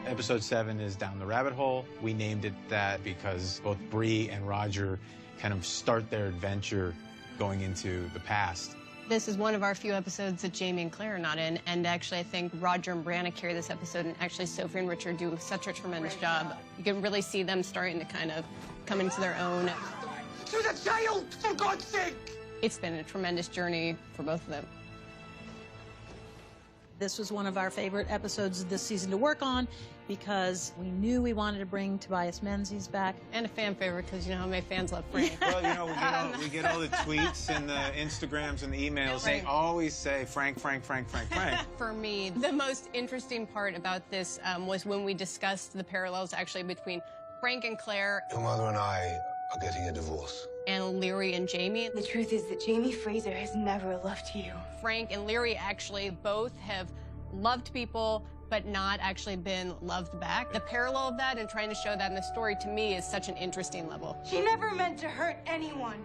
Episode 7 is Down the Rabbit Hole. We named it that because both Bree and Roger kind of start their adventure going into the past. This is one of our few episodes that Jamie and Claire are not in, and actually I think Roger and Brianna carry this episode, and actually Sophie and Richard do such a tremendous job. You can really see them starting to kind of come into their own. To the jail, for God's sake! It's been a tremendous journey for both of them. This was one of our favorite episodes this season to work on because we knew we wanted to bring Tobias Menzies back. And a fan favorite, because you know how many fans love Frank. Well, you know, we get all the tweets and the Instagrams and the emails. They always say Frank, Frank, Frank, Frank, Frank. For me, the most interesting part about this was when we discussed the parallels actually between Frank and Claire. Your mother and I are getting a divorce. And Leary and Jamie. The truth is that Jamie Fraser has never loved you. Frank and Leary actually both have loved people, but not actually been loved back. The parallel of that and trying to show that in the story, to me, is such an interesting level. She never meant to hurt anyone.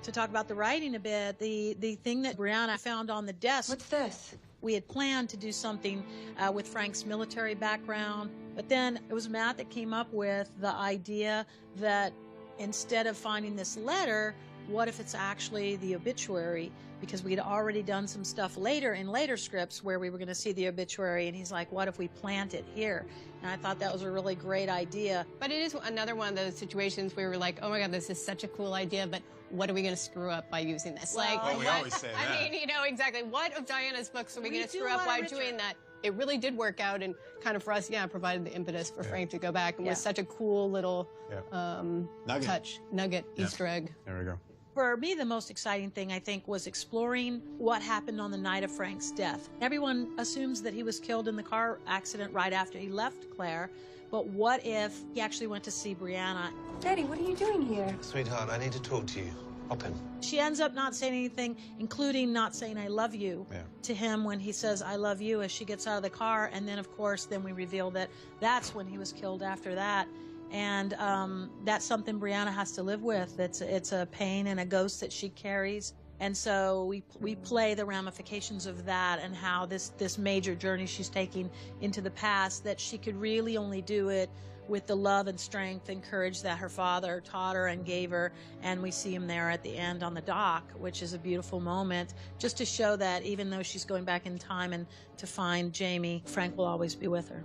To talk about the writing a bit, the thing that Brianna found on the desk. What's this? We had planned to do something with Frank's military background, but then it was Matt that came up with the idea that instead of finding this letter, what if it's actually the obituary? Because we had already done some stuff later in later scripts where we were going to see the obituary, and he's like, what if we plant it here? And I thought that was a really great idea. But it is another one of those situations where we were like, oh my God, this is such a cool idea, but what are we going to screw up by using this? Well, we always say that. I mean, you know, exactly. What of Diana's books are we going to screw up by doing that? It really did work out, and kind of for us, provided the impetus for Frank to go back, and was such a cool little nugget, Easter egg. There we go. For me, the most exciting thing, I think, was exploring what happened on the night of Frank's death. Everyone assumes that he was killed in the car accident right after he left Claire, but what if he actually went to see Brianna? Daddy, what are you doing here? Sweetheart, I need to talk to you. Hop in. She ends up not saying anything, including not saying I love you to him when he says I love you as she gets out of the car. And then, of course, then we reveal that that's when he was killed after that. And that's something Brianna has to live with. It's a pain and a ghost that she carries. And so we play the ramifications of that and how this major journey she's taking into the past, that she could really only do it with the love and strength and courage that her father taught her and gave her. And we see him there at the end on the dock, which is a beautiful moment, just to show that even though she's going back in time and to find Jamie, Frank will always be with her.